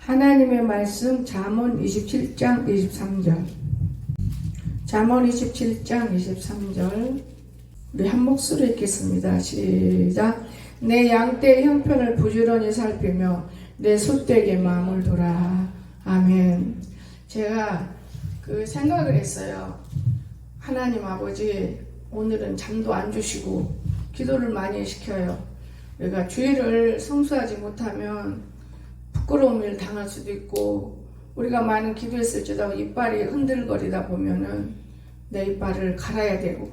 하나님의 말씀 잠언 27장 23절. 잠언 27장 23절. 우리 한 목소리 읽겠습니다. 시작. 내 양떼의 형편을 부지런히 살피며 내 소떼에게 마음을 두라. 아멘. 제가 생각을 했어요. 하나님 아버지, 오늘은 잠도 안 주시고 기도를 많이 시켜요. 우리가 주일을 성수하지 못하면 부끄러운 일 당할 수도 있고, 우리가 많은 기도했을지도 이빨이 흔들거리다 보면은 내 이빨을 갈아야 되고,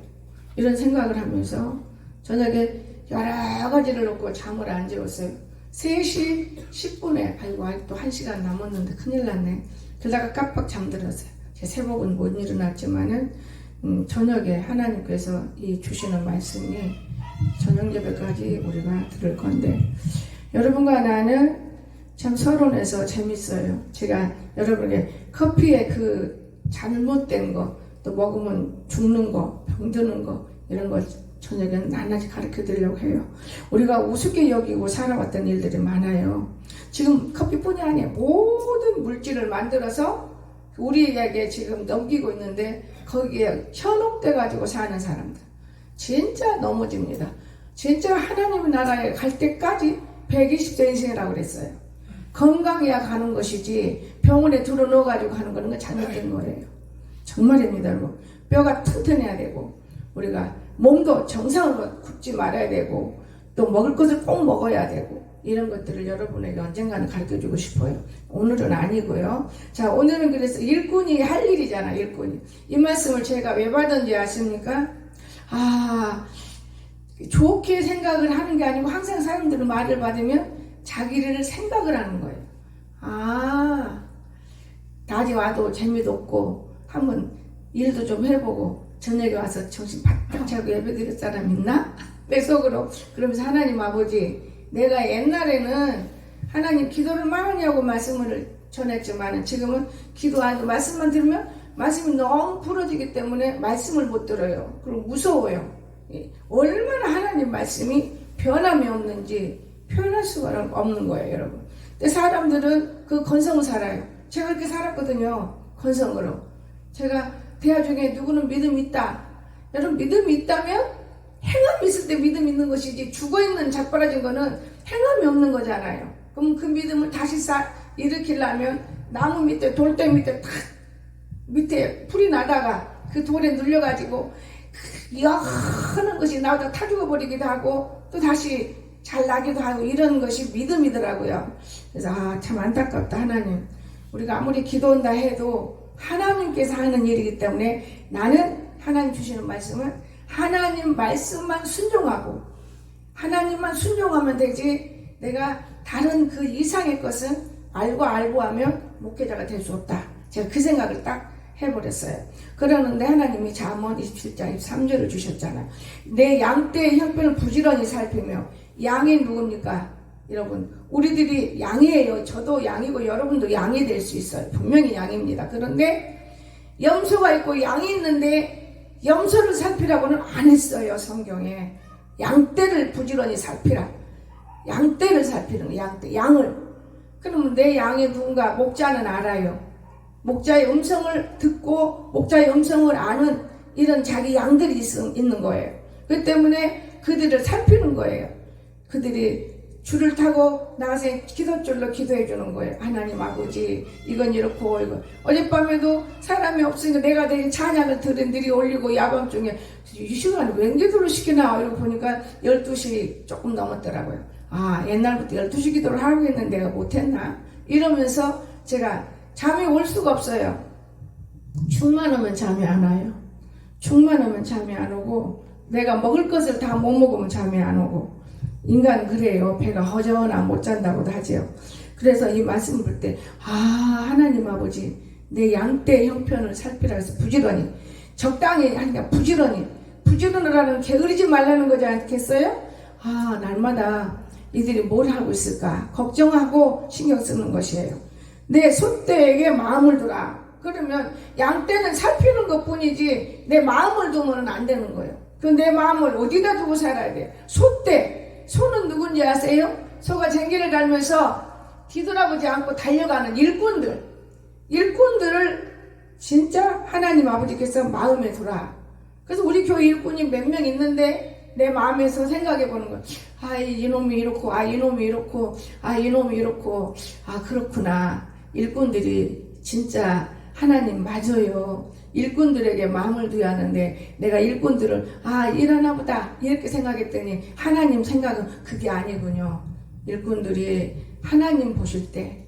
이런 생각을 하면서 저녁에 여러 가지를 놓고 잠을 안 재웠어요. 3시 10분에 아이고 아직도 1시간 남았는데 큰일 났네. 그러다가 깜빡 잠들었어요. 제 새벽은 못 일어났지만은 저녁에 하나님께서 이 주시는 말씀이 저녁 예배까지 우리가 들을 건데, 여러분과 나는 참 서론에서 재밌어요. 제가 여러분에게 커피에 잘못된 거, 또 먹으면 죽는 거, 병드는 거, 이런 걸 저녁에 나날이 가르쳐 드리려고 해요. 우리가 우습게 여기고 살아왔던 일들이 많아요. 지금 커피뿐이 아니에요. 모든 물질을 만들어서 우리에게 지금 넘기고 있는데, 거기에 현혹돼 가지고 사는 사람들 진짜 넘어집니다. 진짜 하나님 나라에 갈 때까지 120세 인생이라고 그랬어요. 건강해야 가는 것이지 병원에 들어 넣어가지고 가는 거는 잘못된 거예요. 정말입니다, 여러분. 뼈가 튼튼해야 되고, 우리가 몸도 정상으로 굽지 말아야 되고, 또 먹을 것을 꼭 먹어야 되고, 이런 것들을 여러분에게 언젠가는 가르쳐주고 싶어요. 오늘은 아니고요. 자, 오늘은 그래서 일꾼이 할 일이잖아, 일꾼이. 이 말씀을 제가 왜 받은지 아십니까? 좋게 생각을 하는 게 아니고, 항상 사람들은 말을 받으면 자기를 생각을 하는 거예요. 낮에 와도 재미도 없고, 한번 일도 좀 해보고, 저녁에 와서 정신 바짝 차고 예배드릴 사람 있나? 내 속으로. 그러면서 하나님 아버지, 내가 옛날에는 하나님 기도를 많이 하고 말씀을 전했지만, 지금은 기도 안 하고 말씀만 들으면 말씀이 너무 부러지기 때문에 말씀을 못 들어요. 그리고 무서워요. 얼마나 하나님 말씀이 변함이 없는지 표현할 수가 없는 거예요, 여러분. 근데 사람들은 그 건성을 살아요. 제가 그렇게 살았거든요, 건성으로. 제가 대화 중에 누구는 믿음이 있다. 여러분, 믿음이 있다면 행함이 있을 때 믿음이 있는 것이지, 죽어있는 자빠라진 거는 행함이 없는 거잖아요. 그럼 그 믿음을 다시 일으키려면 나무 밑에, 돌덩이 밑에 탁 밑에 풀이 나다가 그 돌에 눌려가지고 여하는 것이 나오다 타 죽어버리기도 하고, 또 다시 잘 나기도 하고, 이런 것이 믿음이더라고요. 그래서 참 안타깝다. 하나님, 우리가 아무리 기도한다 해도 하나님께서 하는 일이기 때문에 나는 하나님 주시는 말씀은 하나님 말씀만 순종하고, 하나님만 순종하면 되지, 내가 다른 그 이상의 것은 알고 하면 목회자가 될 수 없다. 제가 그 생각을 딱 해버렸어요. 그러는데 하나님이 잠언 27장 23절을 주셨잖아요. 내 양떼의 형편을 부지런히 살피며. 양이 누굽니까? 여러분, 우리들이 양이에요. 저도 양이고 여러분도 양이 될 수 있어요. 분명히 양입니다. 그런데 염소가 있고 양이 있는데 염소를 살피라고는 안 했어요, 성경에. 양떼를 부지런히 살피라. 양떼를 살피는 거예요. 양을. 그러면 내 양이 누군가? 목자는 알아요. 목자의 음성을 듣고 목자의 음성을 아는 이런 자기 양들이 있는 거예요. 그렇기 때문에 그들을 살피는 거예요. 그들이 줄을 타고 나가서 기도줄로 기도해 주는 거예요. 하나님 아버지, 이건 이렇고 이거. 어젯밤에도 사람이 없으니까 내가 내 찬양을 들이 올리고, 야밤중에 이 시간에 웬 기도를 시키나 이러고 보니까 12시 조금 넘었더라고요. 옛날부터 12시 기도를 하고 있는데 내가 못했나? 이러면서 제가 잠이 올 수가 없어요. 죽만 오면 잠이 안 와요. 죽만 오면 잠이 안 오고, 내가 먹을 것을 다 못 먹으면 잠이 안 오고. 인간은 그래요. 배가 허전하면 못 잔다고도 하죠. 그래서 이 말씀 볼 때, 하나님 아버지, 내 양떼의 형편을 살피라 해서 부지런히, 적당히 하니까 부지런하라는 게으르지 말라는 거지 않겠어요? 날마다 이들이 뭘 하고 있을까 걱정하고 신경 쓰는 것이에요. 내 소떼에게 마음을 두라. 그러면 양떼는 살피는 것 뿐이지 내 마음을 두면 안 되는 거예요. 그 내 마음을 어디다 두고 살아야 돼? 소떼. 소는 누군지 아세요? 소가 쟁기를 달면서 뒤돌아보지 않고 달려가는 일꾼들을 진짜 하나님 아버지께서 마음에 들어. 그래서 우리 교회 일꾼이 몇 명 있는데 내 마음에서 생각해 보는 거야. 아, 이놈이 이렇고, 아, 이놈이 이렇고, 아, 이놈이 이렇고, 아, 그렇구나. 일꾼들이 진짜 하나님 맞아요. 일꾼들에게 마음을 두어야 하는데 내가 일꾼들을 아, 일하나 보다 이렇게 생각했더니 하나님 생각은 그게 아니군요. 일꾼들이 하나님 보실 때,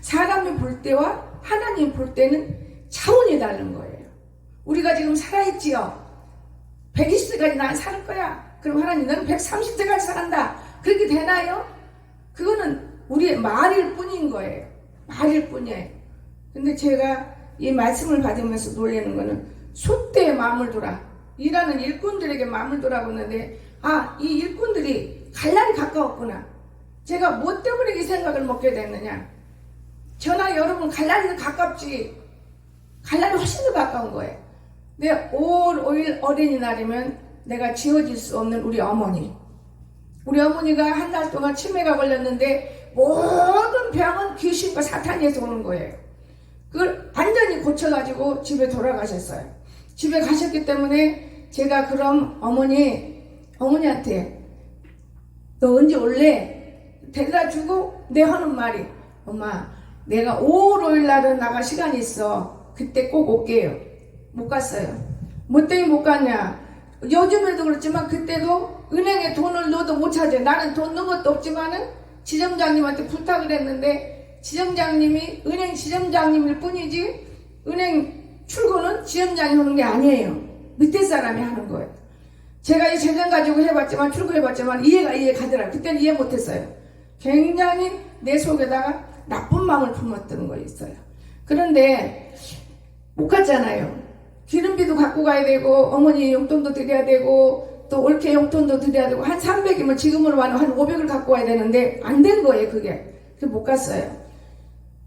사람이 볼 때와 하나님 볼 때는 차원이 다른 거예요. 우리가 지금 살아있지요. 120세까지 난 살 거야. 그럼 하나님 너는 130세까지 살았다. 그렇게 되나요? 그거는 우리의 말일 뿐인 거예요. 말일 뿐이에요. 근데 제가 이 말씀을 받으면서 놀라는 거는 숫대에 마음을 두라. 일하는 일꾼들에게 마음을 두라고 했는데 아, 이 일꾼들이 갈 날이 가까웠구나. 제가 뭐 때문에 이 생각을 먹게 됐느냐. 저나 여러분 갈 날이 가깝지. 갈 날이 훨씬 더 가까운 거예요. 내 5월 5일 어린이날이면 내가 지워질 수 없는 우리 어머니. 우리 어머니가 한 달 동안 치매가 걸렸는데 모든 병은 귀신과 사탄에서 오는 거예요. 그걸 완전히 고쳐가지고 집에 돌아가셨어요. 집에 가셨기 때문에 제가 그럼 어머니한테 너 언제 올래? 데려다 주고 내 하는 말이 엄마 내가 5월 5일 날은 나갈 시간이 있어. 그때 꼭 올게요. 못 갔어요. 뭐 때문에 못 갔냐? 요즘에도 그렇지만 그때도 은행에 돈을 넣어도 못 찾아요. 나는 돈 넣은 것도 없지만은 지점장님한테 부탁을 했는데 지점장님이 은행 지점장님일 뿐이지 은행 출고는 지점장이 하는 게 아니에요. 밑에 사람이 하는 거예요. 제가 이 재정 가지고 해봤지만 출고해봤지만 이해가 가더라고요. 그때는 이해 못했어요. 굉장히 내 속에다가 나쁜 마음을 품었던 거 있어요. 그런데 못 갔잖아요. 기름비도 갖고 가야 되고 어머니 용돈도 드려야 되고 또 올케 용돈도 드려야 되고 한 300이면 지금으로 하면 한 500을 갖고 와야 되는데 안 된 거예요. 그게. 그래서 못 갔어요.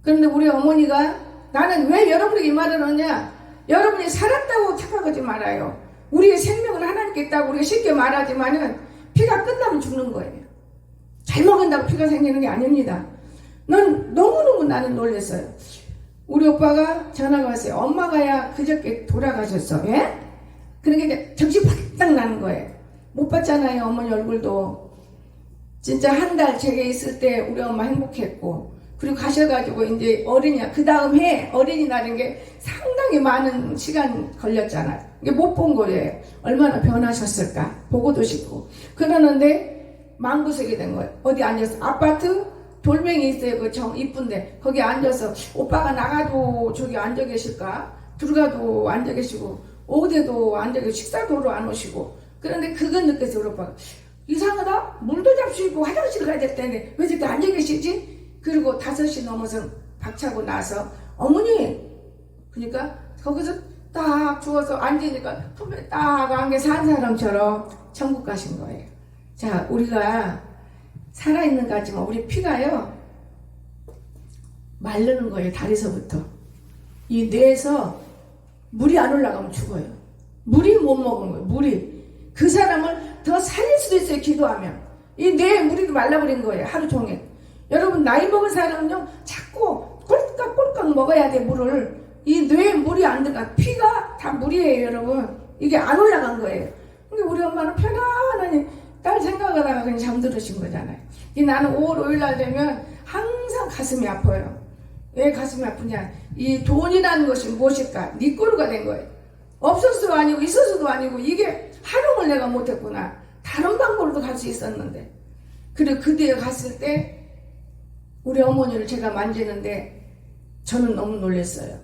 그런데 우리 어머니가 나는 왜 여러분에게 이 말을 하냐. 여러분이 살았다고 착각하지 말아요. 우리의 생명은 하나님께 있다고 우리가 쉽게 말하지만은 피가 끝나면 죽는 거예요. 잘 먹은다고 피가 생기는 게 아닙니다. 난 너무너무 나는 놀랐어요. 우리 오빠가 전화가 왔어요. 엄마가야 그저께 돌아가셨어. 예? 그러니까 정신 바짝 나는 거예요. 못 봤잖아요. 어머니 얼굴도. 진짜 한 달 제게 있을 때 우리 엄마 행복했고 그리고 가셔가지고 이제 그 다음 해 어린이날인 게 상당히 많은 시간 걸렸잖아요. 이게 못 본 거예요. 얼마나 변하셨을까 보고도 싶고 그러는데 망구석이 된 거예요. 어디 앉아서 아파트 돌멩이 있어요. 그 이쁜데 거기 앉아서 오빠가 나가도 저기 앉아 계실까? 들어가도 앉아 계시고 오대도 앉아 계시고 식사도로 안 오시고 그런데 그건 느껴서 우리 오빠가 이상하다? 물도 잡수고 화장실 가야 될 텐데 왜 저렇게 앉아 계시지? 그리고 5시 넘어서 박차고 나서 어머니 그러니까 거기서 딱 주워서 앉으니까 품에 딱 안게 산 사람처럼 천국 가신 거예요. 자, 우리가 살아있는 것 같지만 우리 피가요 마르는 거예요. 다리서부터 이 뇌에서 물이 안 올라가면 죽어요. 물이 못 먹은 거예요. 물이 그 사람을 더 살릴 수도 있어요. 기도하면 이 뇌에 물이 말라버린 거예요. 하루 종일. 여러분 나이 먹은 사람은요 자꾸 꼴깍꼴깍 먹어야 돼. 물을 이 뇌에 물이 안 들어가. 피가 다 물이에요. 여러분 이게 안 올라간 거예요. 근데 우리 엄마는 편안하니 딸 생각하다가 그냥 잠들으신 거잖아요. 나는 5월 5일 날 되면 항상 가슴이 아파요. 왜 가슴이 아프냐? 이 돈이라는 것이 무엇일까? 네 거루가 된 거예요. 없어서도 아니고 있어서도 아니고 이게 활용을 내가 못했구나. 다른 방법으로도 갈 수 있었는데. 그리고 그 뒤에 갔을 때 우리 어머니를 제가 만지는데 저는 너무 놀랐어요.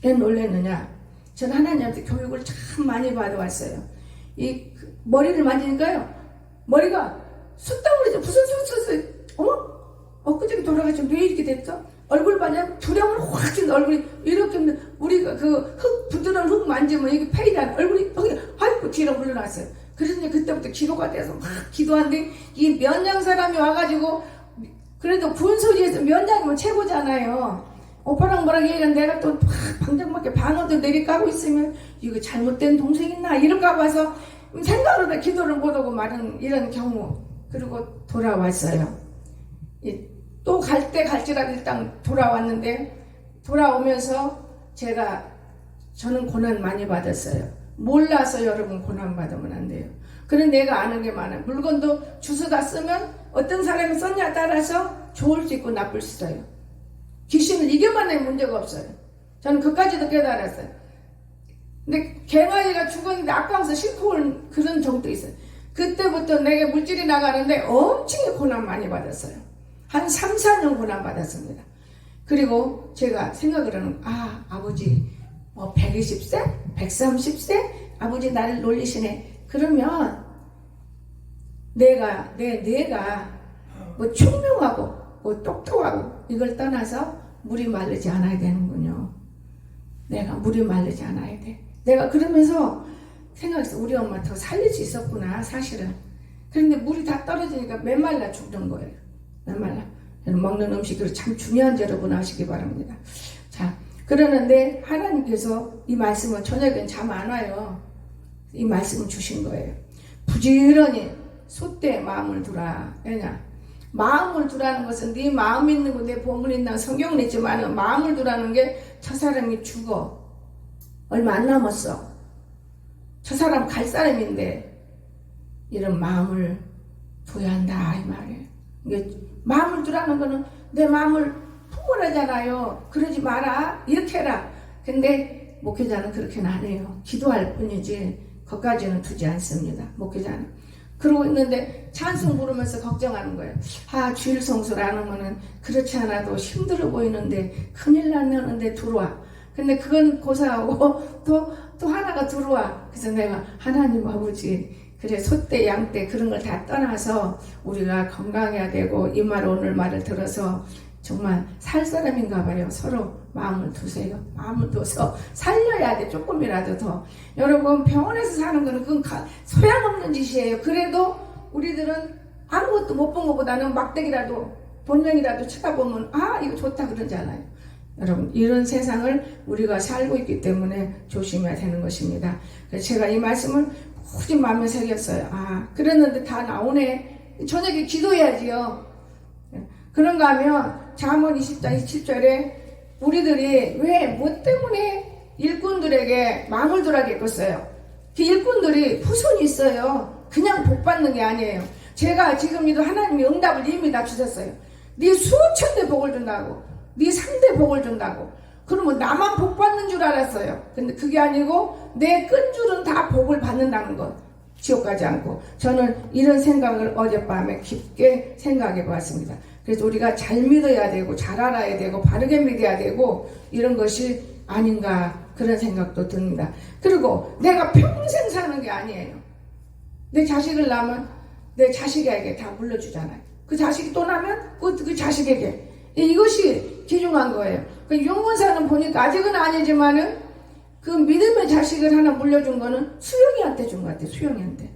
왜 놀랐느냐? 저는 하나님한테 교육을 참 많이 받아왔어요. 이 머리를 만지니까요. 머리가 숫덩어리죠. 무슨 어머? 엊그저께 돌아가시면 왜 이렇게 됐어? 얼굴 봐냐? 두려움을 확 주는 얼굴이 이렇게 우리가 그 부드러운 흙 만지면 이게 페이란 얼굴이 여기 아이고 뒤로 물러났어요. 그래서 이제 그때부터 기도가 돼서 막 기도하는데 이 면장 사람이 와가지고 그래도 군소지에서 면장이면 최고잖아요. 오빠랑 뭐랑 얘기하는 내가 또 방정맞게 방어도 내리까고 있으면 이거 잘못된 동생 있나 이럴까 봐서 생각으로 기도를 못하고 말은 이런 경우. 그리고 돌아왔어요. 또 갈 때 갈지라도 일단 돌아왔는데, 돌아오면서 저는 고난 많이 받았어요. 몰라서 여러분 고난 받으면 안 돼요. 그런 내가 아는 게 많아요. 물건도 주워다 쓰면 어떤 사람이 썼냐에 따라서 좋을 수 있고 나쁠 수 있어요. 귀신을 이겨만 내면 문제가 없어요. 저는 그까지도 깨달았어요. 근데 갱아이가 죽었는데 아까워서 싣고 온 그런 정도 있어요. 그때부터 내게 물질이 나가는데 엄청 고난 많이 받았어요. 한 3, 4년 고난 받았습니다. 그리고 제가 생각을 하는, 아버지 120세? 130세? 아버지 나를 놀리시네. 그러면 내가 뭐 총명하고 뭐 똑똑하고 이걸 떠나서 물이 마르지 않아야 되는군요. 내가 물이 마르지 않아야 돼. 내가 그러면서 생각했어. 우리 엄마 더 살릴 수 있었구나 사실은. 그런데 물이 다 떨어지니까 메말라 죽는 거예요. 메말라. 먹는 음식으로 참 중요한 줄 여러분 아시기 바랍니다. 자, 그러는데 하나님께서 이 말씀을 저녁엔 잠 안 와요. 이 말씀을 주신 거예요. 부지런히 솥대에 마음을 두라. 왜냐? 마음을 두라는 것은 네 마음 있는 거 내 본문 있나 성경은 있지만 마음을 두라는 게 저 사람이 죽어. 얼마 안 남았어. 저 사람 갈 사람인데 이런 마음을 둬야 한다 이 말이에요. 이게 마음을 두라는 거는 내 마음을 풍물하잖아요. 그러지 마라. 이렇게 해라. 근데 목회자는 그렇게는 안 해요. 기도할 뿐이지 거기까지는 두지 않습니다. 목회자는. 그러고 있는데 찬송 부르면서 걱정하는 거예요. 주일 성수라는 거는 그렇지 않아도 힘들어 보이는데 큰일 났는데 들어와. 근데 그건 고사하고 또 하나가 들어와. 그래서 내가 하나님 아버지 그래 솥대 양떼 그런 걸 다 떠나서 우리가 건강해야 되고 이 말 오늘 말을 들어서 정말 살 사람인가 봐요. 서로 마음을 두세요. 마음을 둬서 살려야 돼. 조금이라도 더. 여러분 병원에서 사는 거는 그건 소양없는 짓이에요. 그래도 우리들은 아무것도 못 본 것보다는 막대기라도 본능이라도 쳐다보면 이거 좋다 그러잖아요. 여러분 이런 세상을 우리가 살고 있기 때문에 조심해야 되는 것입니다. 그래서 제가 이 말씀을 굳이 마음에 새겼어요. 그랬는데 다 나오네. 저녁에 기도해야지요. 그런가 하면 잠언 20장 27절에 우리들이 왜 뭐 때문에 일꾼들에게 마음을 두라겠겠어요. 그 일꾼들이 후손이 있어요. 그냥 복 받는 게 아니에요. 제가 지금도 하나님이 응답을 이미 다 주셨어요. 네 수천 대 복을 준다고. 네 3대 복을 준다고. 그러면 나만 복 받는 줄 알았어요. 근데 그게 아니고 내 끈줄은 다 복을 받는다는 것. 지옥 가지 않고. 저는 이런 생각을 어젯밤에 깊게 생각해 보았습니다. 그래서 우리가 잘 믿어야 되고 잘 알아야 되고 바르게 믿어야 되고 이런 것이 아닌가 그런 생각도 듭니다. 그리고 내가 평생 사는 게 아니에요. 내 자식을 낳으면 내 자식에게 다 물려주잖아요. 그 자식이 또 나면 그 자식에게. 이것이 귀중한 거예요. 그 용문사는 보니까 아직은 아니지만은 그 믿음의 자식을 하나 물려준 거는 수영이한테 준 것 같아요. 수영이한테.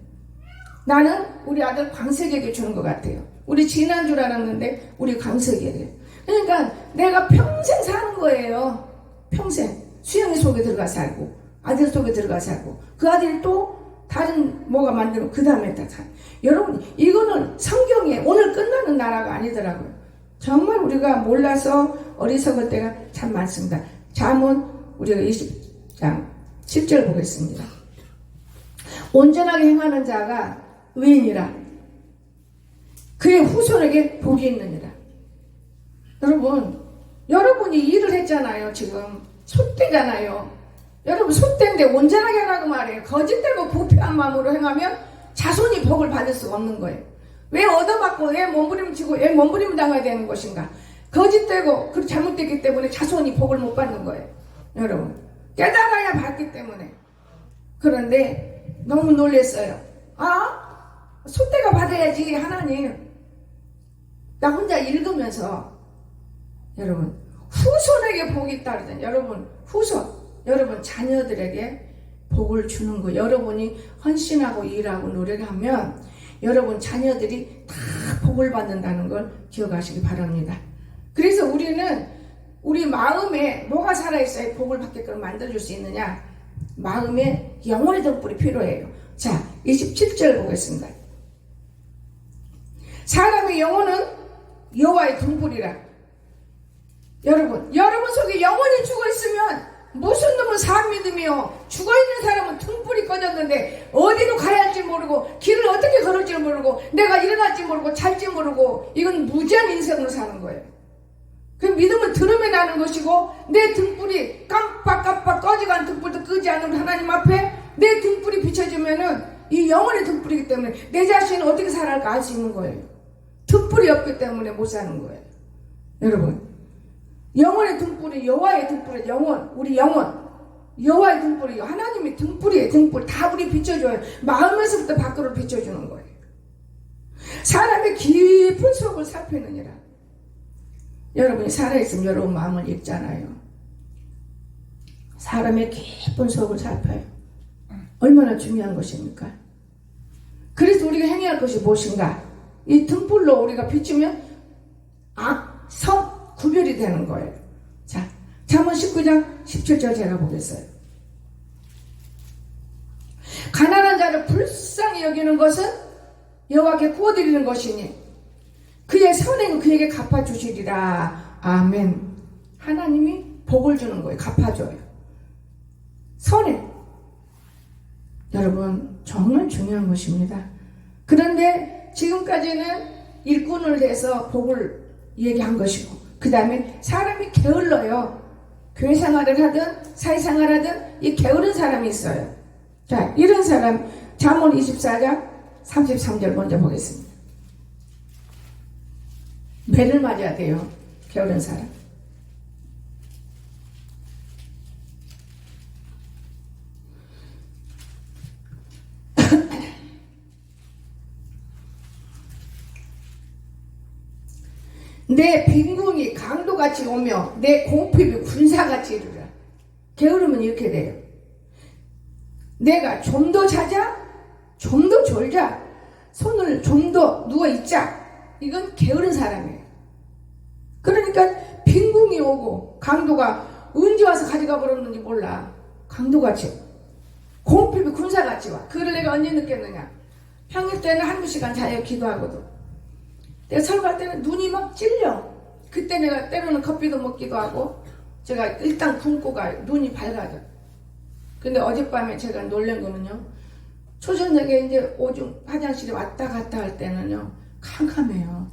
나는 우리 아들 광석에게 주는 것 같아요. 우리 지난 줄 알았는데 우리 광석에게. 그러니까 내가 평생 사는 거예요. 평생. 수영이 속에 들어가 살고 아들 속에 들어가 살고 그 아들이 또 다른 뭐가 만들면 그 다음에 다 살. 여러분 이거는 성경에 오늘 끝나는 나라가 아니더라고요. 정말 우리가 몰라서 어리석을 때가 참 많습니다. 잠언 우리가 20장 10절 보겠습니다. 온전하게 행하는 자가 의인이라 그의 후손에게 복이 있느니라. 여러분이 일을 했잖아요. 지금 솥대잖아요. 여러분 솥대인데 온전하게 하라고 말해요. 거짓되고 부패한 마음으로 행하면 자손이 복을 받을 수가 없는 거예요. 왜 얻어맞고 왜 몸부림치고 왜 몸부림 당해야 되는 것인가. 거짓되고 그리고 잘못됐기 때문에 자손이 복을 못 받는 거예요. 여러분 깨달아야 받기 때문에. 그런데 너무 놀랐어요. 솥대가 받아야지 하나님. 나 혼자 읽으면서 여러분 후손에게 복이 있다 그러잖아요. 여러분 후손 여러분 자녀들에게 복을 주는 거. 여러분이 헌신하고 일하고 노력하면 여러분 자녀들이 다 복을 받는다는 걸 기억하시기 바랍니다. 그래서 우리는 우리 마음에 뭐가 살아있어야 복을 받게끔 만들어줄 수 있느냐. 마음에 영혼의 등불이 필요해요. 자 27절 보겠습니다. 사람의 영혼은 여호와의 등불이라. 여러분 속에 영혼이 죽어있으면 무슨 놈은 산 믿음이요, 죽어있는 사람은 등불이 꺼졌는데 어디로 가야 할지 모르고 길을 어떻게 걸을지 모르고 내가 일어날지 모르고 잘지 모르고, 이건 무지한 인생으로 사는 거예요. 그 믿음은 들음에 나는 것이고, 내 등불이 깜빡깜빡 꺼져간 등불도 끄지 않는 하나님 앞에 내 등불이 비춰지면은 이 영혼의 등불이기 때문에 내 자신은 어떻게 살아갈까 알 수 있는 거예요. 등불이 없기 때문에 못 사는 거예요. 여러분, 영혼의 등불이 여호와의 등불이 우리 영혼 여호와의 등불이요, 하나님의 등불이에요. 등불 다 우리 비춰줘요. 마음에서부터 밖으로 비춰주는 거예요. 사람의 깊은 속을 살피느니라. 여러분이 살아있으면 여러분 마음을 읽잖아요. 사람의 깊은 속을 살펴요. 얼마나 중요한 것입니까? 그래서 우리가 행해야 할 것이 무엇인가? 이 등불로 우리가 비추면 악, 성 구별이 되는 거예요. 자, 잠언 19장 17절 제가 보겠어요. 가난한 자를 불쌍히 여기는 것은 여호와께 구워드리는 것이니 그의 선행은 그에게 갚아주시리라. 아멘. 하나님이 복을 주는 거예요. 갚아줘요. 선행. 여러분, 정말 중요한 것입니다. 그런데 지금까지는 일꾼을 해서 복을 얘기한 것이고, 그 다음에 사람이 게을러요. 교회 생활을 하든 사회생활을 하든 이 게으른 사람이 있어요. 자, 이런 사람 잠언 24장 33절 먼저 보겠습니다. 매를 맞아야 돼요. 게으른 사람. 내 빈궁이 강도같이 오며 내 공핍이 군사같이 이르라. 게으르면 이렇게 돼요. 내가 좀 더 자자, 좀 더 졸자, 손을 좀 더 누워있자. 이건 게으른 사람이에요. 그러니까 빈궁이 오고 강도가 언제 와서 가져가 버렸는지 몰라. 강도같이, 공핍이 군사같이 와. 그걸 내가 언제 느꼈느냐? 평일 때는 한두 시간 자요. 기도하고도. 내가 설교할 때는 눈이 막 찔려. 그때 내가 때로는 커피도 먹기도 하고, 제가 일단 굶고 가요. 눈이 밝아져. 근데 어젯밤에 제가 놀란 거는요, 초저녁에 이제 오줌 화장실에 왔다 갔다 할 때는요 캄캄해요.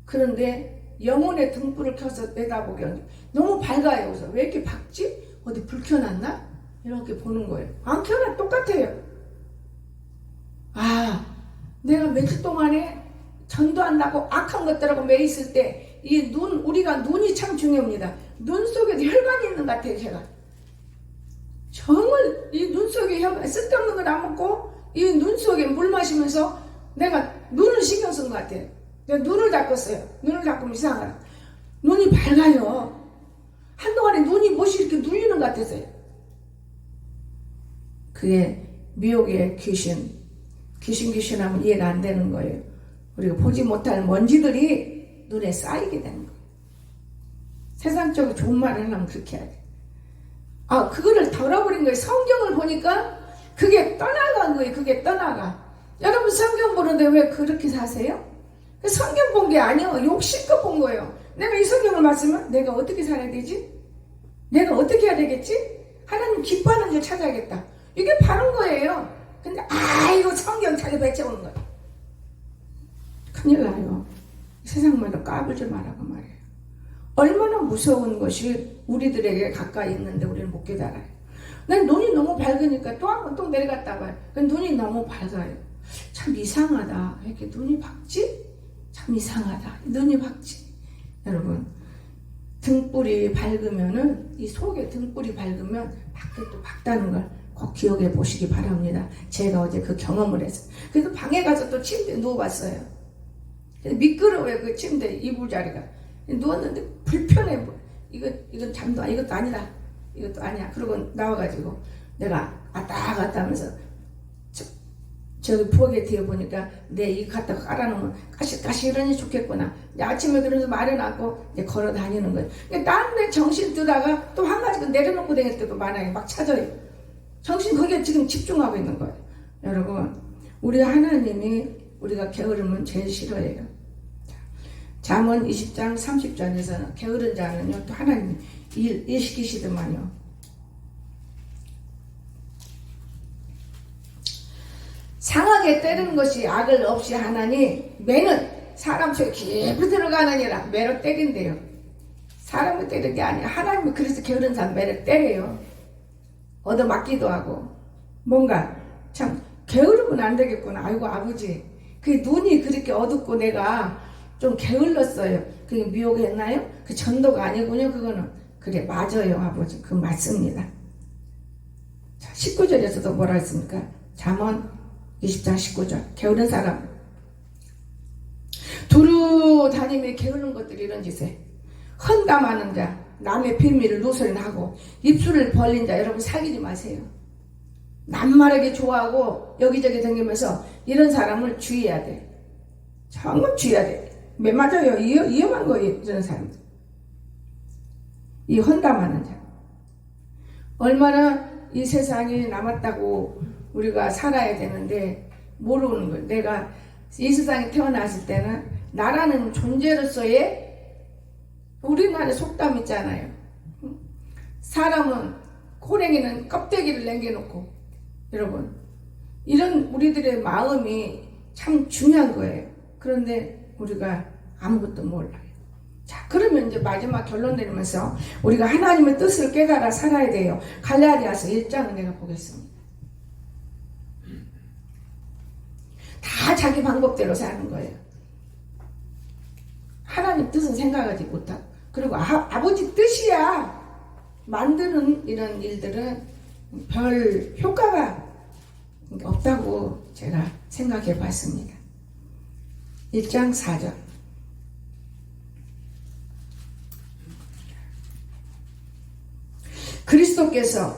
그런데 영혼의 등불을 켜서 내다보게 너무 밝아요. 그래서 왜 이렇게 밝지? 어디 불 켜놨나? 이렇게 보는 거예요. 안 켜놔 똑같아요. 아, 내가 며칠 동안에 전도한다고 악한 것들하고 매 있을 때 이 눈, 우리가 눈이 참 중요합니다. 눈 속에도 혈관이 있는 것 같아요. 제가 정말 이 눈 속에 혈관, 쓸데없는 걸 안 먹고 이 눈 속에 물 마시면서 내가 눈을 신경 쓴 것 같아요. 내가 눈을 닦았어요. 눈을 닦으면 이상하다. 눈이 밝아요. 한동안에 눈이 못이 이렇게 눌리는 것 같아서요. 그게 미혹의 귀신하면 이해가 안 되는 거예요. 우리가 보지 못할 먼지들이 눈에 쌓이게 되는 거예요. 세상적으로 좋은 말을 하려면 그렇게 해야 돼. 아, 그거를 덜어버린 거예요. 성경을 보니까 그게 떠나간 거예요. 그게 떠나가. 여러분 성경 보는데 왜 그렇게 사세요? 성경 본 게 아니에요. 욕심껏 본 거예요. 내가 이 성경을 말씀은 내가 어떻게 살아야 되지? 내가 어떻게 해야 되겠지? 하나님 기뻐하는 줄 찾아야겠다. 이게 바른 거예요. 근데 이거 성경 자기 배쳐오는 거예요. 큰일 나요. 세상말로 까불지 말라고 말해요. 얼마나 무서운 것이 우리들에게 가까이 있는데 우리는 못 깨달아요. 난 눈이 너무 밝으니까 또 한 번 또 내려갔다 봐요. 눈이 너무 밝아요. 참 이상하다. 왜 이렇게 눈이 밝지? 참 이상하다. 눈이 밝지? 여러분, 등불이 밝으면은, 이 속에 등불이 밝으면 밖에 또 밝다는 걸 꼭 기억해 보시기 바랍니다. 제가 어제 그 경험을 했어요. 그래서 방에 가서 또 침대에 누워봤어요. 미끄러워요. 그 침대 이불 자리가. 누웠는데 불편해. 이건 잠도 이것도 아니다. 이것도 아니야. 그러고 나와가지고 내가 왔다 갔다 하면서 저기 부엌에 뒤에 보니까 내 이거 갖다 깔아놓으면 가시가시러니 좋겠구나. 아침에 그러면서 마련하고 이제 걸어 다니는 거예요. 다른 데 정신 뜨다가 또 한 가지 내려놓고 다닐 때도 많아요. 막 찾아요. 정신 거기에 지금 집중하고 있는 거예요. 여러분, 우리 하나님이 우리가 게으르면 제일 싫어해요. 잠언 20장 30절에서는 게으른 자는요 또 하나님 일 시키시더만요. 상하게 때리는 것이 악을 없이 하나니 매는 사람 속에 깊이 들어가느니라. 매로 때린대요. 사람을 때리는 게 아니야. 하나님이 그래서 게으른 사람 매를 때려요. 얻어맞기도 하고. 뭔가 참 게으르면 안 되겠구나. 아이고 아버지 그 눈이 그렇게 어둡고 내가 좀 게을렀어요. 그게 미혹했나요? 그 전도가 아니군요. 그거는. 그래 맞아요 아버지. 그 맞습니다. 자, 19절에서도 뭐라 했습니까? 잠언 20장 19절 게으른 사람 두루 다니며 게으른 것들이 이런 짓에 헌담하는 자 남의 비밀을 누설하고 입술을 벌린 자 여러분 사귀지 마세요. 남말하게 좋아하고 여기저기 다니면서 이런 사람을 주의해야 돼. 정말 주의해야 돼. 매 맞아요. 위험한 거예요. 이런 사람. 이 헌담하는 자. 얼마나 이 세상이 남았다고 우리가 살아야 되는데 모르는 거예요. 내가 이 세상에 태어났을 때는 나라는 존재로서의 우리나라의 속담 있잖아요. 사람은 호랭이는 껍데기를 남겨놓고 여러분 이런 우리들의 마음이 참 중요한 거예요. 그런데 우리가 아무것도 몰라요. 자 그러면 이제 마지막 결론 내리면서 우리가 하나님의 뜻을 깨달아 살아야 돼요. 갈라디아서 1장을 내가 보겠습니다. 다 자기 방법대로 사는 거예요. 하나님 뜻은 생각하지 못하고 그리고 아버지 뜻이야 만드는 이런 일들은 별 효과가 없다고 제가 생각해 봤습니다. 1장 4절 그리스도께서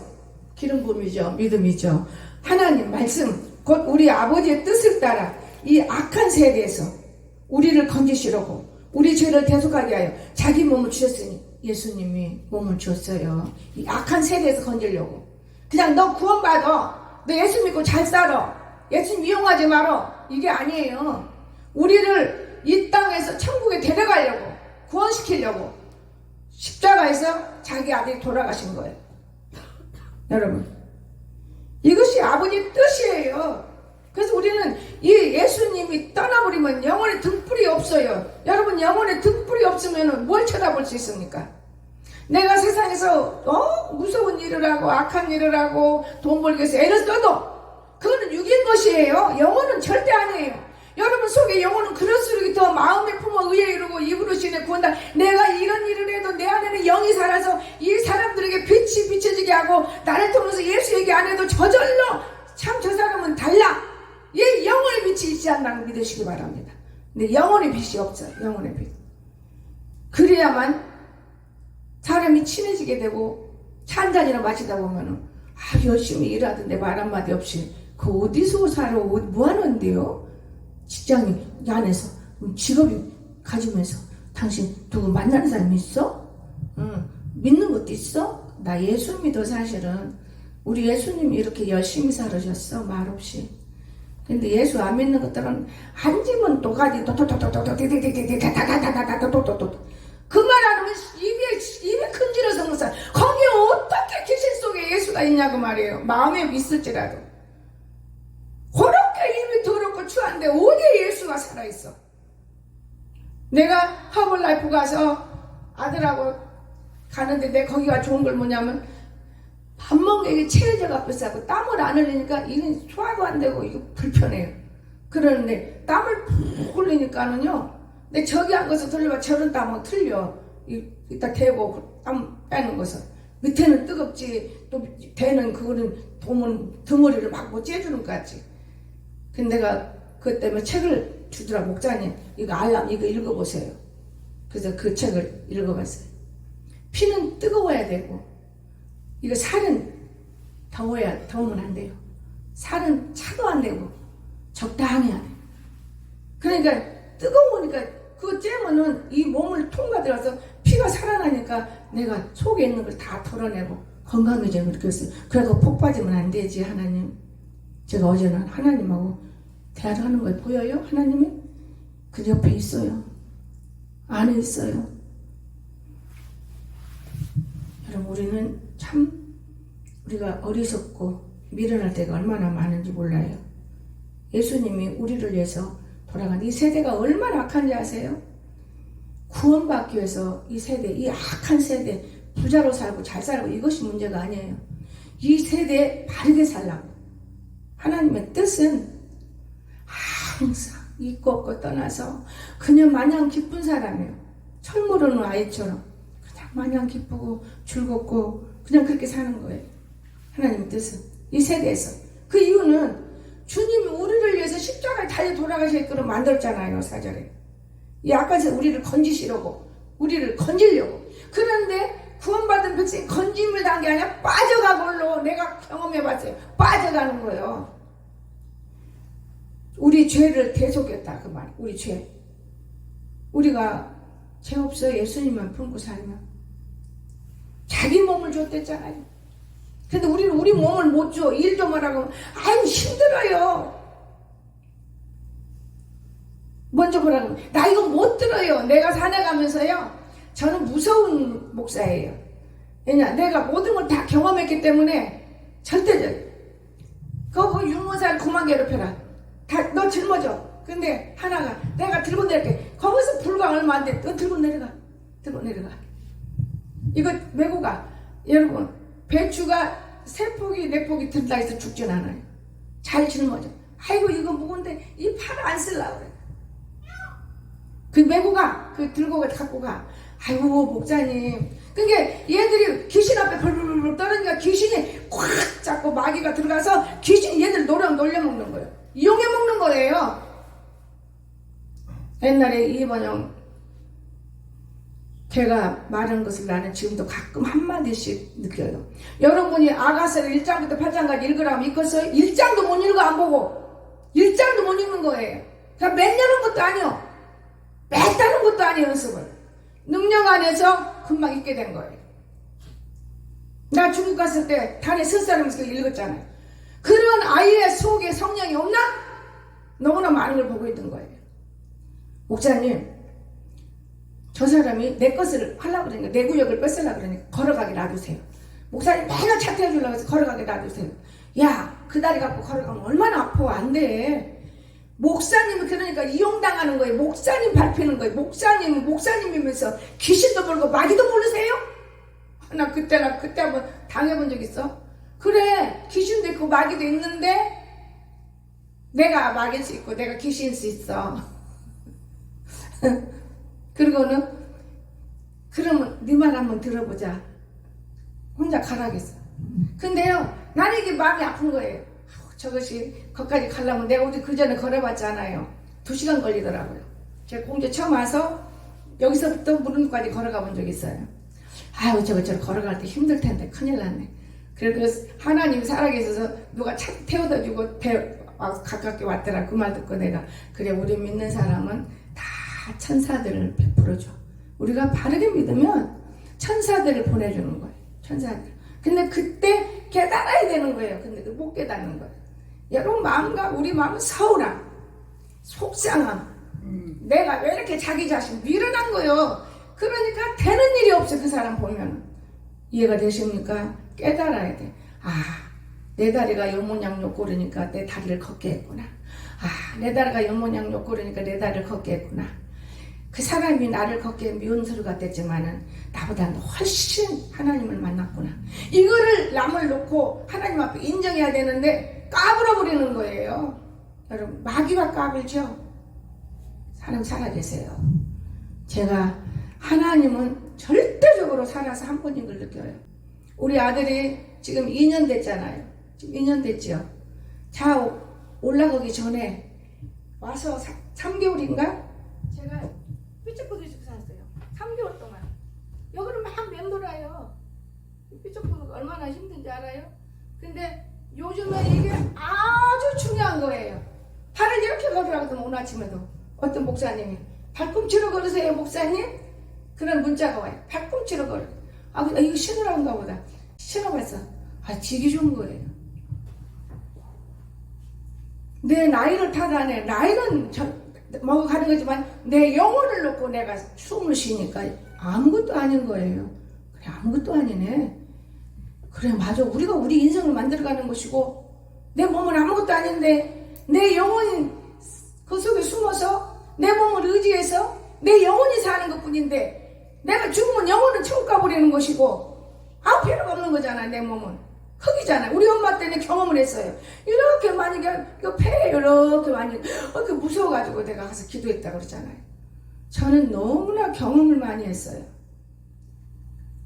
기름 부음이죠. 믿음이죠. 하나님 말씀 곧 우리 아버지의 뜻을 따라 이 악한 세대에서 우리를 건지시려고 우리 죄를 대속하게 하여 자기 몸을 주셨으니 예수님이 몸을 주었어요. 이 악한 세대에서 건지려고. 그냥 너 구원받아. 너 예수 믿고 잘 살아. 예수 미용하지 말아. 이게 아니에요. 우리를 이 땅에서 천국에 데려가려고 구원시키려고 십자가에서 자기 아들이 돌아가신 거예요. 여러분 이것이 아버지 뜻이에요. 그래서 우리는 이 예수님이 떠나버리면 영혼의 등불이 없어요. 여러분 영혼의 등불이 없으면 뭘 쳐다볼 수 있습니까? 내가 세상에서 무서운 일을 하고 악한 일을 하고 돈 벌기 위해서 애를 써도 그거는 육인 것이에요. 영혼은 절대 아니에요. 여러분 속에 영혼은 그럴수록 더 마음에 품어 의에 이르고 입으로 신에 구한다. 내가 이런 일을 해도 내 안에는 영이 살아서 이 사람들에게 빛이 비춰지게 하고 나를 통해서 예수 얘기 안 해도 저절로 참 저 사람은 달라. 얘 영혼의 빛이 있지 않다는 믿으시기 바랍니다. 근데 영혼의 빛이 없어요. 영혼의 빛. 그래야만 사람이 친해지게 되고 차 한 잔이나 마시다 보면은 열심히 일하던데 말 한마디 없이 그 어디서 살아 뭐 하는데요? 직장이 안에서 직업이 가지면서 당신 누구 만나는 사람 있어? 믿는 것도 있어? 나 예수 믿어. 사실은 우리 예수님이 이렇게 열심히 살으셨어 말없이. 근데 예수 안 믿는 것들은 앉으면 또가지 그 말 안 하면 입에 큰지러서 못 살아. 거기에 어떻게 귀신 속에 예수가 있냐고 말이에요. 마음에 있을지라도 그렇게 입이 더럽고 추한데 어디에 예수가 살아있어. 내가 허블라이프 가서 아들하고 가는데 내 거기가 좋은 걸 뭐냐면 밥 먹는 게 체해져가 비싸고 땀을 안 흘리니까 이건 소화도 안 되고 이거 불편해요. 그러는데 땀을 푹 흘리니까는요 내 저기 한 것을 틀려봐. 저런 땀은 틀려. 이따 대고 땀 빼는 것은 밑에는 뜨겁지 또 대는 그거는 보면 덩어리를 막 못 째주는 것 같지. 근데 내가 그것 때문에 책을 주더라. 목사님 이거 알람 이거 읽어보세요. 그래서 그 책을 읽어봤어요. 피는 뜨거워야 되고 이거 살은 더우면 안 돼요. 살은 차도 안 되고 적당히 안 돼요. 그러니까 뜨거우니까 그거 쬐면은 이 몸을 통과들어서 피가 살아나니까 내가 속에 있는 걸 다 털어내고 건강해지는 걸 느꼈어요. 그래서 폭 빠지면 안 되지. 하나님 제가 어제는 하나님하고 대화하는 걸 보여요? 하나님이 그 옆에 있어요. 많이 있어요. 여러분, 우리는 참 우리가 어리석고 미련할 때가 얼마나 많은지 몰라요. 예수님이 우리를 위해서 돌아간 이 세대가 얼마나 악한지 아세요? 구원받기 위해서 이 세대, 이 악한 세대, 부자로 살고 잘 살고 이것이 문제가 아니에요. 이 세대에 바르게 살라고. 하나님의 뜻은 항상 있고 없고 떠나서 그냥 마냥 기쁜 사람이에요. 철모르는 아이처럼 그냥 마냥 기쁘고 즐겁고 그냥 그렇게 사는 거예요. 하나님의 뜻은 이 세대에서. 그 이유는 주님이 우리를 위해서 십자가에 달려 돌아가시게끔 만들었잖아요. 4절에. 이 아까서 우리를 건지시려고, 우리를 건지려고. 그런데 구원받은 백성이 건짐을 당한 게 아니라 빠져가걸로 내가 경험해봤어요. 빠져가는 거예요. 우리 죄를 대속했다 그 말. 우리 죄. 우리가 죄 없어 예수님만 품고 살면 자기 몸을 줬댔잖아요. 근데 우리는 우리 몸을 못 줘. 일 좀 하라고. 아유 힘들어요. 먼저 보라고. 나 이거 못 들어요. 내가 산에 가면서요. 저는 무서운 목사예요. 왜냐? 내가 모든 걸 다 경험했기 때문에 절대적. 그거 윤모사를 그만 괴롭혀라. 너 짊어져. 근데 하나가 내가 들고 내릴게. 거기서 불과 얼마 안 돼. 너 들고 내려가. 들고 내려가. 이거 메고 가. 여러분 배추가 3포기 4포기 들다 해서 죽진 않아요. 잘 짊어져. 아이고 이거 무거운데 이 팔을 안 쓰려고 그래. 그 메고 가. 그 들고 가 갖고 가. 아이고 목사님. 그러니까 얘들이 귀신 앞에 벌벌벌 떨어지니까 귀신이 꽉 잡고 마귀가 들어가서 귀신이 얘들 놀려먹는 거예요. 이용해 먹는 거예요. 옛날에 이번영 걔가 말한 것을 나는 지금도 가끔 한마디씩 느껴요. 여러분이 아가서를 1장부터 8장까지 읽으라면 읽었어요? 1장도 못 읽어 안 보고 1장도 못 읽는 거예요. 그러니까 몇 년은 것도 아니요. 뺐다는 것도 아니에요. 연습을 능력 안에서 금방 읽게 된 거예요. 나 중국 갔을 때 단에 설사하면서 읽었잖아요. 그런 아이의 속에 성령이 없나? 너무나 많은 걸 보고 있는 거예요. 목사님 저 사람이 내 것을 하려고 그러니까 내 구역을 뺏으려고 그러니까 걸어가게 놔두세요. 목사님 맨날 차 태워주려고 해서 걸어가게 놔두세요. 야 그 다리 갖고 걸어가면 얼마나 아파. 안 돼. 목사님이 그러니까 이용당하는 거예요. 목사님 밟히는 거예요. 목사님이면서 귀신도 불고 마귀도 부르세요? 나 그때 한번 당해본 적 있어. 그래 귀신도 있고 마귀도 있는데 내가 마귀일 수 있고 내가 귀신일 수 있어. 그리고는 그러면 네 말 한번 들어보자. 혼자 가라겠어. 근데요 나는 이게 마음이 아픈 거예요. 저것이 거기까지 가려면 내가 어디 그 전에 걸어봤잖아요. 2시간 걸리더라고요. 제가 공주 처음 와서 여기서부터 무릎까지 걸어가 본 적이 있어요. 아유 저거 걸어갈 때 힘들 텐데 큰일 났네. 그래서 하나님이 살아계셔서 누가 차 태워다 주고 가깝게 왔더라. 그 말 듣고 내가 그래 우리 믿는 사람은 다 천사들을 베풀어줘. 우리가 바르게 믿으면 천사들을 보내주는 거예요. 천사들. 근데 그때 깨달아야 되는 거예요. 근데 못 깨닫는 거예요. 여러분 마음과 우리 마음은 서운함, 속상함. 내가 왜 이렇게 자기 자신 미련한 거예요. 그러니까 되는 일이 없어. 그 사람 보면. 이해가 되십니까? 깨달아야 돼. 내 다리가 연모양 욕구르니까 내 다리를 걷게 했구나. 내 다리가 연모양 욕구르니까 내 다리를 걷게 했구나. 그 사람이 나를 걷게 미운 소리 같았지만은 나보다 훨씬 하나님을 만났구나. 이거를 남을 놓고 하나님 앞에 인정해야 되는데 까불어버리는 거예요. 여러분 마귀가 까불죠. 사람 살아계세요. 제가 하나님은 절대적으로 살아서 한 분인 걸 느껴요. 우리 아들이 지금 2년 됐잖아요. 지금 2년 됐죠. 자 올라가기 전에 와서 3개월인가 제가 삐쩍거리고 살았어요. 3개월 동안 여기를 막 맴돌아요. 삐쩍거리고 얼마나 힘든지 알아요? 근데 요즘은 이게 아주 중요한 거예요. 발을 이렇게 걸으라고 오늘 아침에도 어떤 목사님이 발꿈치로 걸으세요 목사님? 그런 문자가 와요. 발꿈치로 걸어. 이거 신으라는가 보다. 신어봤어. 지기 좋은 거예요. 내 나이를 탓하네. 나이는 먹어가는 거지만 내 영혼을 놓고 내가 숨을 쉬니까 아무것도 아닌 거예요. 그래, 아무것도 아니네. 그래, 맞아. 우리가 우리 인생을 만들어가는 것이고 내 몸은 아무것도 아닌데 내 영혼이 그 속에 숨어서 내 몸을 의지해서 내 영혼이 사는 것뿐인데 내가 죽으면 영혼은 천국 가버리는 것이고 아무 필요가 없는 거잖아. 내 몸은 흙이잖아. 우리 엄마 때는 경험을 했어요. 이렇게 많이 폐에 이렇게 많이 그 무서워가지고 내가 가서 기도했다고 그러잖아요. 저는 너무나 경험을 많이 했어요.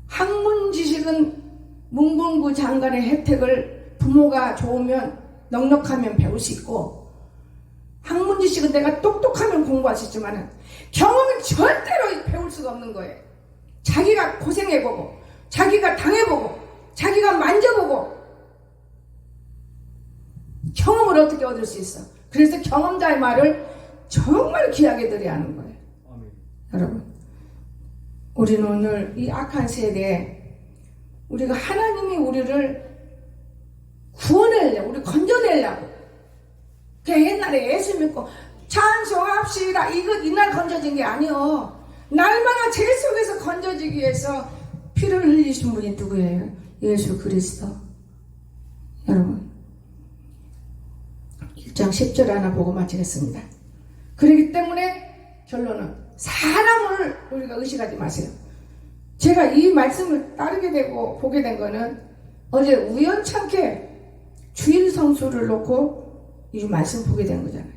학문 지식은 문공부 장관의 혜택을 부모가 좋으면 넉넉하면 배울 수 있고 학문 지식은 내가 똑똑하면 공부할 수 있지만 경험은 절대로 배울 수가 없는 거예요. 자기가 고생해보고 자기가 당해보고 자기가 만져보고 경험을 어떻게 얻을 수 있어. 그래서 경험자의 말을 정말 귀하게 들어야 하는 거예요. 아멘. 여러분, 우리는 오늘 이 악한 세대에 우리가 하나님이 우리를 구원하려고 우리 건져내려고 그 옛날에 예수 믿고 찬송합시다 이날 건져진 게 아니요. 날마다 죄 속에서 건져지기 위해서 피를 흘리신 분이 누구예요? 예수 그리스도. 여러분 1장 10절 하나 보고 마치겠습니다. 그렇기 때문에 결론은 사람을 우리가 의식하지 마세요. 제가 이 말씀을 따르게 되고 보게 된 거는 어제 우연찮게 주일 성수를 놓고 이 말씀 보게 된 거잖아요.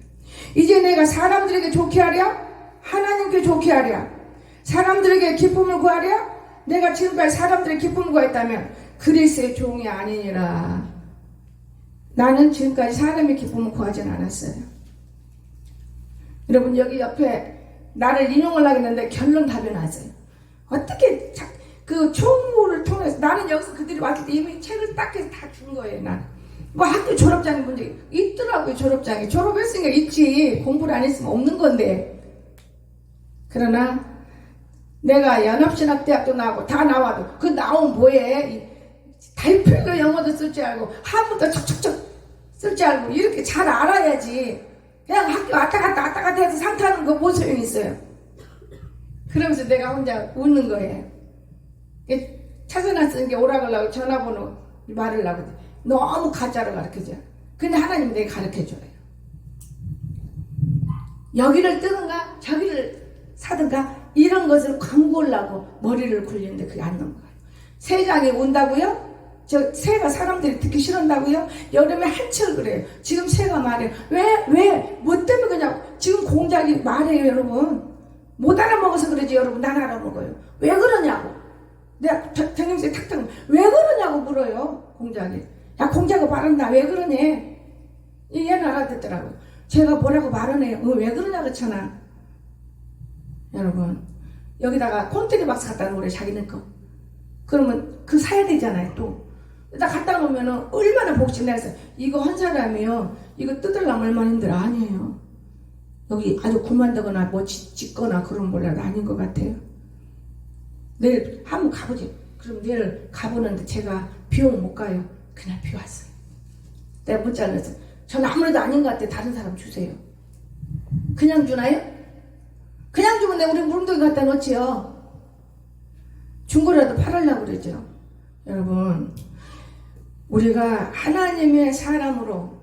이제 내가 사람들에게 좋게 하랴 하나님께 좋게 하랴 사람들에게 기쁨을 구하랴 내가 지금까지 사람들의 기쁨을 구했다면 그리스도의 종이 아니니라. 나는 지금까지 사람의 기쁨을 구하진 않았어요. 여러분 여기 옆에 나를 인용을 하겠는데 결론 답이 나왔어요. 어떻게 그 총무를 통해서 나는 여기서 그들이 왔을 때 이미 책을 딱 해서 다 준 거예요. 나는 뭐 학교 졸업장이 문제 있더라고요. 졸업장이 졸업했으니까 있지 공부를 안 했으면 없는 건데. 그러나 내가 연합신학대학도 나오고 다 나와도 그 나온 뭐해 달필로 영어도 쓸 줄 알고 한문도 척척척 쓸 줄 알고 이렇게 잘 알아야지. 그냥 학교 왔다 갔다 해서 상 타는 거 뭐 소용이 있어요. 그러면서 내가 혼자 웃는 거예요. 찾아놨으는 게 오라 그러려고 전화번호 말하려고 너무 가짜로 가르쳐줘. 근데 하나님이 내게 가르쳐줘요. 여기를 뜨는가 저기를 사든가 이런 것을 광고하려고 머리를 굴리는데 그게 안 넘어가요. 새장이 온다고요? 저 새가 사람들이 듣기 싫은다고요? 여름에 한철 그래요. 지금 새가 말해요. 뭐 때문에 그냥 지금 공작이 말해요. 여러분 못 알아먹어서 그러지. 여러분 난 알아먹어요. 왜 그러냐고 내가 정영수에 탁탁 왜 그러냐고 물어요. 공작이 야 공작이 말한다 왜 그러냐 얘는 알아듣더라고요. 제가 뭐라고 말하네요. 왜 그러냐 그렇잖아. 여러분 여기다가 콘테리 박스 갖다 놓으래 자기네 거. 그러면 그 사야 되잖아요. 또 나 갖다 놓으면은 얼마나 복잡해. 해서 이거 한 사람이요 이거 뜯으려면 얼마나 힘들어. 아니에요. 여기 아주 구만다거나 뭐 짓거나 그런 몰라도 아닌 것 같아요. 내일 한번 가보지. 그럼 내일 가보는데 제가 비용 못 가요. 그냥 비 왔어요. 내가 못 잘랐어요. 전 아무래도 아닌 것 같아. 다른 사람 주세요. 그냥 주나요? 그냥 주면 내가 우리 무릉도에 갖다 놓지요. 준 거라도 팔으려고 그러죠. 여러분 우리가 하나님의 사람으로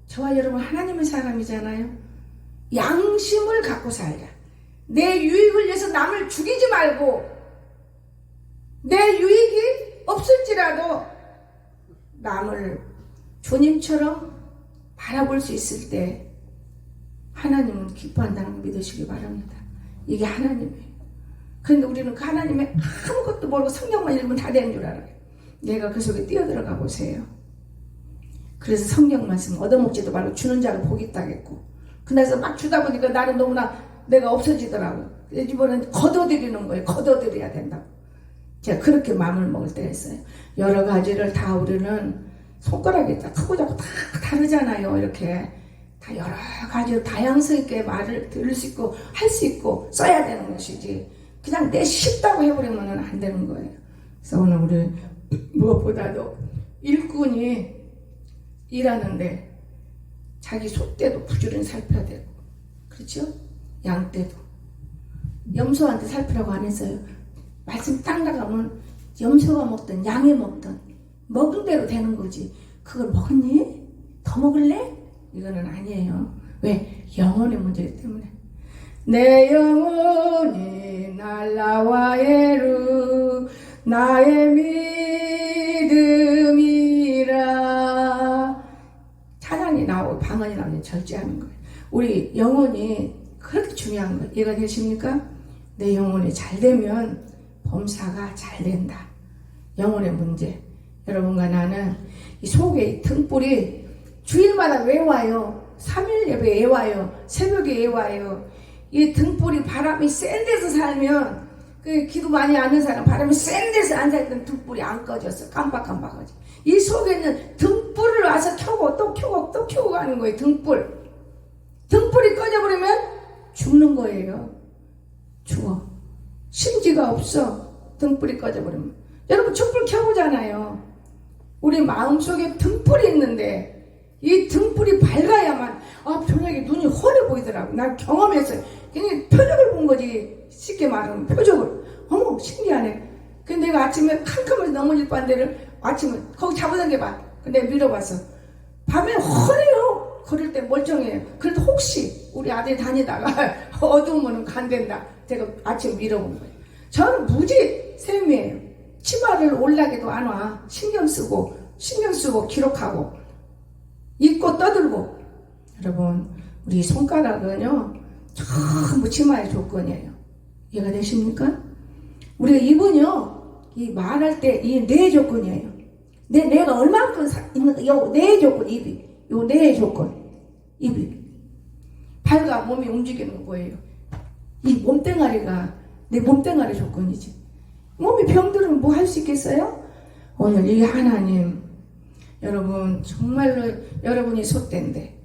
저와 여러분 하나님의 사람이잖아요. 양심을 갖고 살자. 내 유익을 위해서 남을 죽이지 말고 내 유익이 없을지라도 남을 주님처럼 바라볼 수 있을 때 하나님은 기뻐한다는 걸 믿으시기 바랍니다. 이게 하나님이에요. 그런데 우리는 그 하나님의 아무것도 모르고 성경만 읽으면 다 되는 줄 알아요. 내가 그 속에 뛰어들어가 보세요. 그래서 성경 말씀 얻어먹지도 말고 주는 자를 복이 있다겠고 그래서 막 주다 보니까 나는 너무나 내가 없어지더라고요. 이번엔 걷어들이는 거예요. 걷어들여야 된다고. 제가 그렇게 마음을 먹을 때가 있어요. 여러 가지를 다 우리는 손가락이 다 크고 작고 다 다르잖아요. 이렇게 다 여러 가지로 다양성 있게 말을 들을 수 있고 할 수 있고 써야 되는 것이지 그냥 내 쉽다고 해버리면 안 되는 거예요. 그래서 오늘 우리 무엇보다도 일꾼이 일하는데 자기 속대도 부지런히 살펴야 되고 그렇죠? 양 때도 염소한테 살피라고 안 했어요. 말씀 딱 나가면 염소가 먹든 양이 먹든 먹은 대로 되는 거지. 그걸 먹었니? 더 먹을래? 이거는 아니에요. 왜? 영혼의 문제이기 때문에. 내 영혼이 날라와에루 나의 믿음이라. 찬양이 나오고 방언이 나오면 절제하는 거예요. 우리 영혼이 그렇게 중요한 거예요. 이해가 되십니까? 내 영혼이 잘 되면 범사가 잘 된다. 영혼의 문제. 여러분과 나는 이 속에 등불이 주일마다 왜 와요? 3일 예배에 왜 와요? 새벽에 왜 와요? 이 등불이 바람이 센 데서 살면 그 기도 많이 하는 사람 바람이 센 데서 앉아있던 등불이 안 꺼졌어. 깜빡깜빡하지. 이 속에는 등불을 와서 켜고 또 켜고 또 켜고 가는 거예요. 등불이 꺼져버리면 죽는 거예요. 죽어. 심지가 없어. 등불이 꺼져버리면. 여러분 촛불 켜보잖아요. 우리 마음속에 등불이 있는데 이 등불이 밝아야만 저녁에 눈이 훤해 보이더라고. 난 경험했어요. 그냥 표적을 본 거지. 쉽게 말하면 표적을. 어머 신기하네. 근데 내가 아침에 캄캄해서 넘어질 반대를 아침에 거기 잡아당겨봐. 근데 밀어봤어. 밤에 훤해요. 걸을 때 멀쩡해요. 그래도 혹시 우리 아들이 다니다가 어두우면 간댄다. 제가 아침에 밀어본 거예요. 저는 무지 셈이에요. 치마를 올라게도 안 와. 신경 쓰고 기록하고 입고 떠들고. 여러분 우리 손가락은요 전부 치마의 조건이에요. 이해가 되십니까? 우리가 입은요 이 말할 때 이 네 조건이에요. 내가 얼만큼 있는 요 네 조건. 입이 요 네 조건. 입이 발과 몸이 움직이는 거예요. 이 몸뚱아리가 내 몸뚱아리 조건이지. 몸이 병들으면 뭐 할 수 있겠어요? 오늘 이 하나님 여러분 정말로 여러분이 솥대인데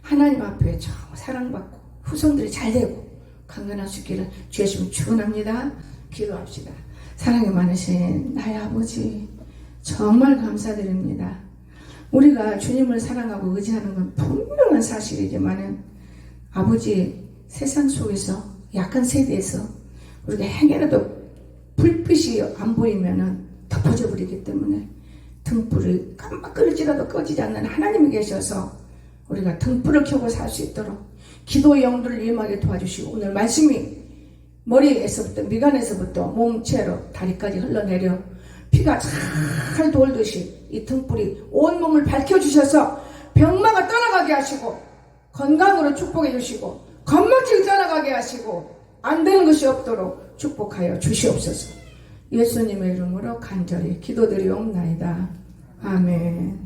하나님 앞에 정말 사랑받고 후손들이 잘되고 강건할 수 있기를 주의 이름으로 축원합니다. 기도합시다. 사랑이 많으신 나의 아버지 정말 감사드립니다. 우리가 주님을 사랑하고 의지하는 건 분명한 사실이지만은 아버지 세상 속에서 약한 세대에서 우리가 행여라도 불빛이 안 보이면은 덮어져 버리기 때문에 등불을 깜빡거릴지라도 꺼지지 않는 하나님이 계셔서 우리가 등불을 켜고 살 수 있도록 기도의 영들을 임하게 도와주시고 오늘 말씀이 머리에서부터 미간에서부터 몸체로 다리까지 흘러내려 피가 잘 돌듯이 이 등불이 온몸을 밝혀주셔서 병마가 떠나가게 하시고 건강으로 축복해 주시고 건망증 떠나가게 하시고 안 되는 것이 없도록 축복하여 주시옵소서. 예수님의 이름으로 간절히 기도드리옵나이다. 아멘.